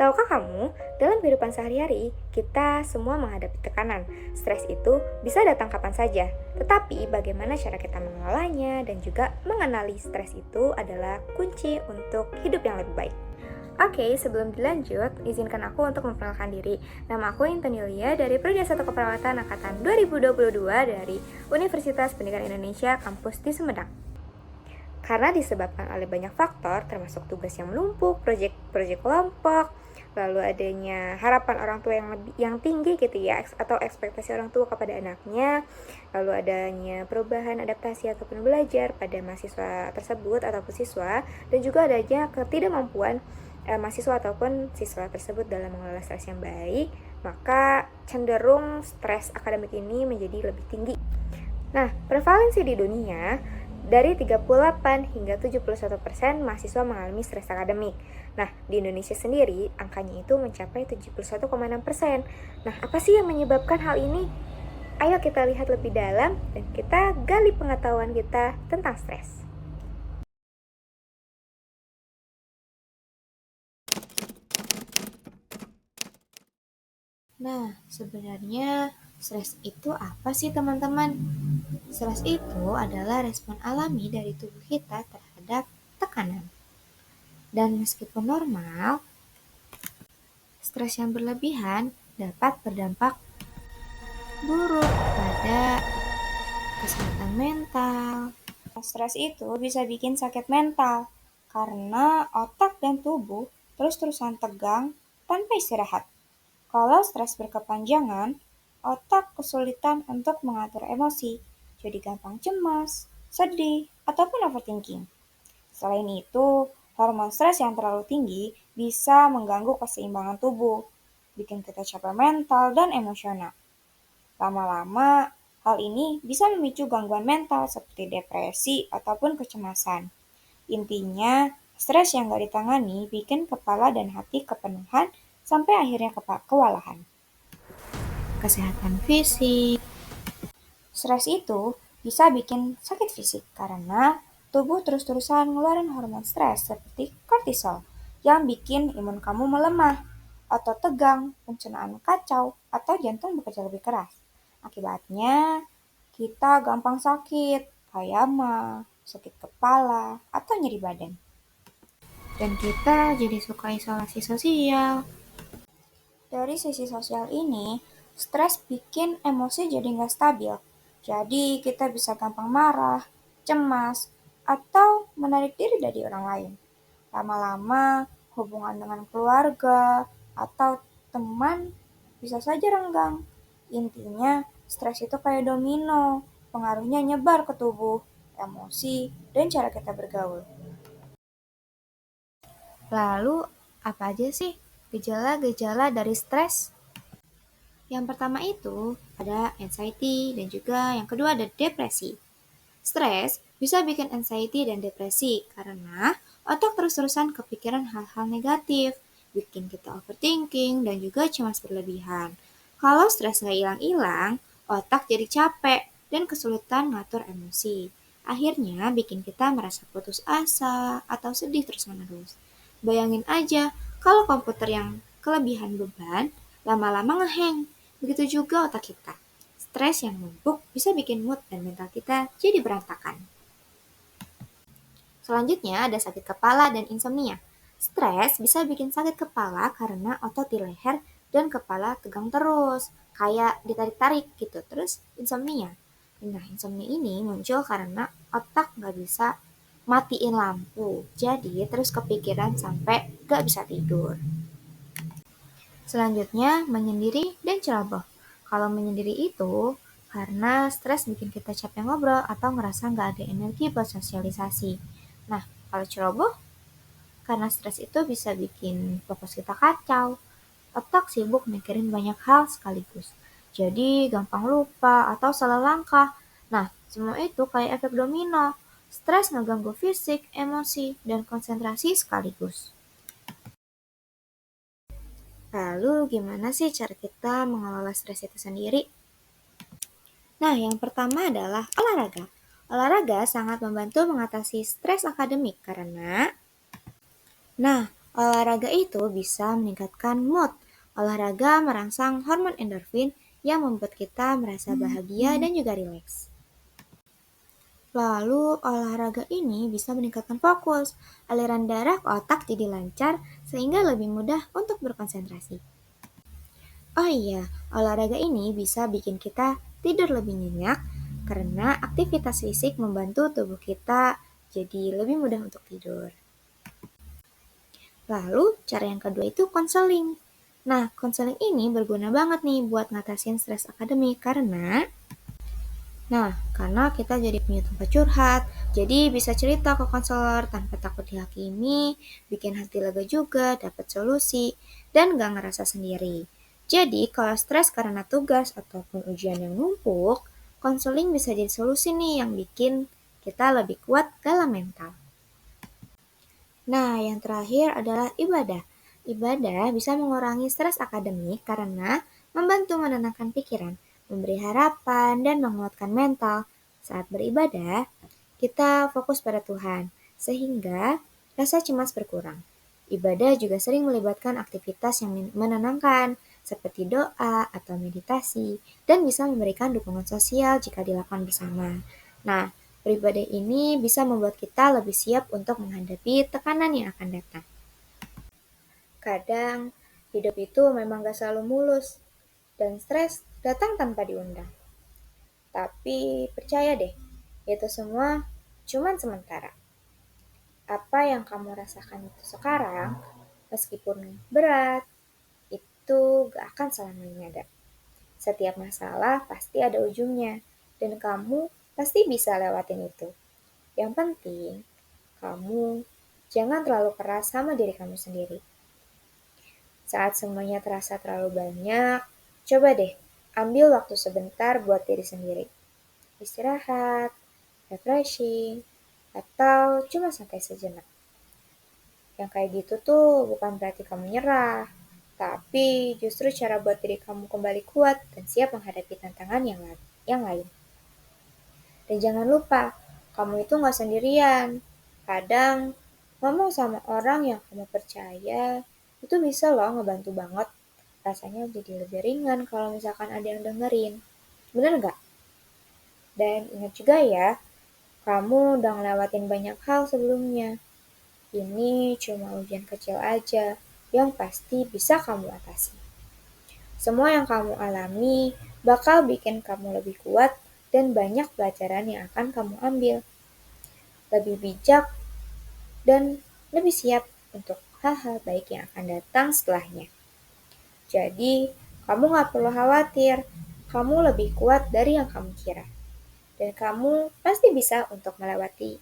Tahukah kamu, dalam kehidupan sehari-hari, kita semua menghadapi tekanan. Stres itu bisa datang kapan saja, tetapi bagaimana cara kita mengelolanya dan juga mengenali stres itu adalah kunci untuk hidup yang lebih baik. Oke, sebelum dilanjut, izinkan aku untuk memperkenalkan diri. Nama aku Intoniolia dari Prodi 1 Keperawatan Angkatan 2022 dari Universitas Pendidikan Indonesia Kampus di Sumedang. Karena disebabkan oleh banyak faktor, termasuk tugas yang menumpuk, proyek kelompok, lalu adanya harapan orang tua yang tinggi gitu ya, atau ekspektasi orang tua kepada anaknya, lalu adanya perubahan adaptasi ataupun belajar pada mahasiswa tersebut ataupun siswa, dan juga adanya ketidakmampuan mahasiswa ataupun siswa tersebut dalam mengelola stres yang baik, maka cenderung stres akademik ini menjadi lebih tinggi. Nah, prevalensi di dunia dari 38 hingga 71% mahasiswa mengalami stres akademik. Nah, di Indonesia sendiri angkanya itu mencapai 71,6%. Nah, apa sih yang menyebabkan hal ini? Ayo kita lihat lebih dalam dan kita gali pengetahuan kita tentang stres. Nah, sebenarnya stres itu apa sih teman-teman? Stres itu adalah respon alami dari tubuh kita terhadap tekanan. Dan meskipun normal, stres yang berlebihan dapat berdampak buruk pada kesehatan mental. Stres itu bisa bikin sakit mental karena otak dan tubuh terus-terusan tegang tanpa istirahat. Kalau stres berkepanjangan, otak kesulitan untuk mengatur emosi, jadi gampang cemas, sedih, ataupun overthinking. Selain itu, hormon stres yang terlalu tinggi bisa mengganggu keseimbangan tubuh, bikin kita capek mental dan emosional. Lama-lama, hal ini bisa memicu gangguan mental seperti depresi ataupun kecemasan. Intinya, stres yang gak ditangani bikin kepala dan hati kepenuhan sampai akhirnya kewalahan. Kesehatan fisik. Stres itu bisa bikin sakit fisik karena tubuh terus-terusan ngeluarin hormon stres seperti kortisol yang bikin imun kamu melemah, otot tegang, pencernaan kacau, atau jantung bekerja lebih keras. Akibatnya, kita gampang sakit, kayak mah, sakit kepala, atau nyeri badan. Dan kita jadi suka isolasi sosial. Dari sisi sosial ini, stres bikin emosi jadi nggak stabil. Jadi kita bisa gampang marah, cemas, atau menarik diri dari orang lain. Lama-lama, hubungan dengan keluarga atau teman bisa saja renggang. Intinya, stres itu kayak domino, pengaruhnya nyebar ke tubuh, emosi, dan cara kita bergaul. Lalu, apa aja sih gejala-gejala dari stres? Yang pertama itu ada anxiety dan juga yang kedua ada depresi. Stres bisa bikin anxiety dan depresi karena otak terus-terusan kepikiran hal-hal negatif, bikin kita overthinking dan juga cemas berlebihan. Kalau stres nggak hilang-hilang, otak jadi capek dan kesulitan ngatur emosi. Akhirnya bikin kita merasa putus asa atau sedih terus-menerus. Bayangin aja kalau komputer yang kelebihan beban lama-lama ngeheng. Begitu juga otak kita. Stres yang numpuk bisa bikin mood dan mental kita jadi berantakan. Selanjutnya ada sakit kepala dan insomnia. Stres bisa bikin sakit kepala karena otot di leher dan kepala tegang terus, kayak ditarik-tarik gitu. Terus insomnia. Nah, insomnia ini muncul karena otak nggak bisa matiin lampu. Jadi terus kepikiran sampai nggak bisa tidur. Selanjutnya, menyendiri dan ceroboh. Kalau menyendiri itu karena stres bikin kita capek ngobrol atau ngerasa nggak ada energi buat sosialisasi. Nah, kalau ceroboh, karena stres itu bisa bikin fokus kita kacau. Otak sibuk mikirin banyak hal sekaligus. Jadi gampang lupa atau salah langkah. Nah, semua itu kayak efek domino. Stres ngeganggu fisik, emosi, dan konsentrasi sekaligus. Lalu gimana sih cara kita mengelola stres itu sendiri? Nah, yang pertama adalah olahraga. Olahraga sangat membantu mengatasi stres akademik karena, nah, Olahraga itu bisa meningkatkan mood. Olahraga merangsang hormon endorfin yang membuat kita merasa bahagia dan juga rileks. Lalu, olahraga ini bisa meningkatkan fokus. Aliran darah ke otak jadi lancar sehingga lebih mudah untuk berkonsentrasi. Oh iya, olahraga ini bisa bikin kita tidur lebih nyenyak karena aktivitas fisik membantu tubuh kita jadi lebih mudah untuk tidur. Lalu, cara yang kedua itu konseling. Nah, konseling ini berguna banget nih buat ngatasin stres akademik karena kita jadi punya tempat curhat, jadi bisa cerita ke konselor tanpa takut dihakimi, bikin hati lega juga, dapat solusi, dan gak ngerasa sendiri. Jadi, kalau stres karena tugas ataupun ujian yang numpuk, konseling bisa jadi solusi nih yang bikin kita lebih kuat dalam mental. Nah, yang terakhir adalah ibadah. Ibadah bisa mengurangi stres akademik karena membantu menenangkan pikiran, memberi harapan, dan menguatkan mental. Saat beribadah, kita fokus pada Tuhan, sehingga rasa cemas berkurang. Ibadah juga sering melibatkan aktivitas yang menenangkan, seperti doa atau meditasi, dan bisa memberikan dukungan sosial jika dilakukan bersama. Nah, beribadah ini bisa membuat kita lebih siap untuk menghadapi tekanan yang akan datang. Kadang, hidup itu memang gak selalu mulus, dan stres datang tanpa diundang. Tapi percaya deh, itu semua cuman sementara. Apa yang kamu rasakan itu sekarang, meskipun berat, itu gak akan selamanya ada. Setiap masalah pasti ada ujungnya, dan kamu pasti bisa lewatin itu. Yang penting, kamu jangan terlalu keras sama diri kamu sendiri. Saat semuanya terasa terlalu banyak, coba deh ambil waktu sebentar buat diri sendiri. Istirahat, refreshing, atau cuma santai sejenak. Yang kayak gitu tuh bukan berarti kamu nyerah, tapi justru cara buat diri kamu kembali kuat dan siap menghadapi tantangan yang lain. Dan jangan lupa, kamu itu nggak sendirian. Kadang, ngomong sama orang yang kamu percaya, itu bisa loh ngebantu banget. Rasanya jadi lebih ringan kalau misalkan ada yang dengerin. Bener nggak? Dan ingat juga ya, kamu udah ngelewatin banyak hal sebelumnya. Ini cuma ujian kecil aja yang pasti bisa kamu atasi. Semua yang kamu alami bakal bikin kamu lebih kuat dan banyak pelajaran yang akan kamu ambil. Lebih bijak dan lebih siap untuk hal-hal baik yang akan datang setelahnya. Jadi, kamu gak perlu khawatir, kamu lebih kuat dari yang kamu kira. Dan kamu pasti bisa untuk melewati